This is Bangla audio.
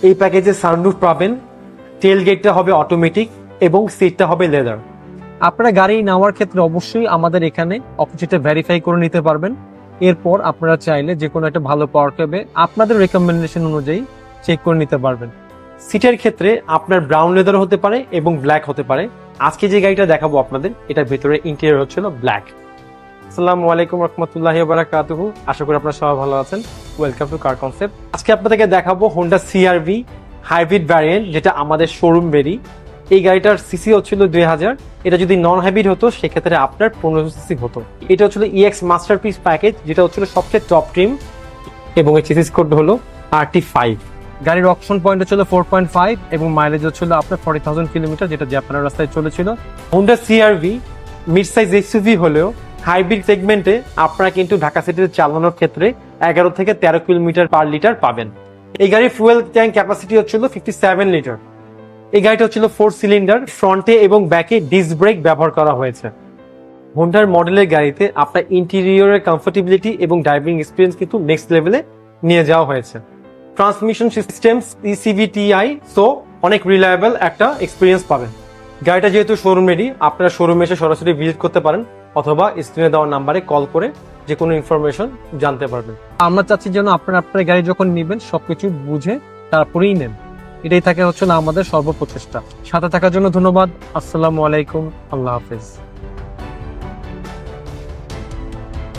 এই প্যাকেজে সানরুফ পাবেন, টেল গেটটা হবে অটোমেটিক এবং সিটটা হবে লেদার। আপনারা গাড়ি নেওয়ার ক্ষেত্রে অবশ্যই আমাদের এখানে অপশনটা ভেরিফাই করে নিতে পারবেন। এরপর আপনারা চাইলে যে কোনো একটা ভালো পাওয়ার ক্যাবে আপনাদের রেকমেন্ডেশন অনুযায়ী চেক করে নিতে পারবেন। সিটের ক্ষেত্রে আপনার ব্রাউন লেদার হতে পারে এবং ব্ল্যাক হতে পারে। আজকে যে গাড়িটা দেখাবো আপনাদের, এটার ভেতরে ইন্টেরিয়র হচ্ছিল ব্ল্যাক। আসসালামু আলাইকুম রহমতুল্লাহি ওয়া বারাকাতুহু। আশা করি আপনারা সবাই ভালো আছেন। Welcome to car concept. আজকে আপনাদেরকে দেখাবো হোন্ডা সিআরভি হাইব্রিড ভ্যারিয়েন্ট, যেটা আমাদের শোরুম বেরি। এই গাড়িটার সিসি হচ্ছিল 2000। এটা যদি নন হাইব্রিড হতো সেক্ষেত্রে আপনার 1500 সিসি হতো। এটা হচ্ছিল ইএক্স মাস্টারপিস প্যাকেজ, যেটা হচ্ছিল সবচেয়ে টপ ট্রিম, এবং এর সিসি কোড হলো RT5। গাড়ির অকশন পয়েন্ট হচ্ছিল 4.5 এবং মাইলেজ হচ্ছিল আপনার 40,000 কিলোমিটার, যেটা জাপানের রাস্তায় চলেছিল। Honda CR-V mid size SUV হলেও হাইব্রিড সেগমেন্টে আপনারা কিন্তু ঢাকা সিটিতে চালানোর ক্ষেত্রে 11 থেকে 13 কিলোমিটার পার লিটার পাবেন। এই গাড়ির ফুয়েল ট্যাঙ্ক ক্যাপাসিটি হচ্ছিল 57 লিটার। এই গাড়িটা হচ্ছিল 4 সিলিন্ডার, ফ্রন্টে এবং ব্যাকে ডিস্ক ব্রেক ব্যবহার করা হয়েছে। হোন্ডার মডেলের গাড়িতে আপনার ইন্টেরিয়রের কমফোর্টেবিলিটি এবং ড্রাইভিং এক্সপিরিয়েন্স কিন্তু নেক্সট লেভেলে নিয়ে যাওয়া হয়েছে। ট্রান্সমিশন সিস্টেম ECVTi, সো অনেক রিলায়েবল একটা এক্সপিরিয়েন্স পাবেন। গাড়িটা যেহেতু শোরুমেরই, আপনারা শোরুমে এসে সরাসরি ভিজিট করতে পারেন অথবা স্ক্রিনে দেওয়া নাম্বারে কল করে যে কোনো ইনফরমেশন জানতে পারবেন। আমরা চাচ্ছি যেন আপনার গাড়ি যখন নেবেন সবকিছু বুঝে তারপরেই নেন। এটাই থাকে হচ্ছে না আমাদের সর্বপ্রচেষ্টা। সাথে থাকার জন্য ধন্যবাদ। আসসালামু আলাইকুম, আল্লাহ হাফেজ।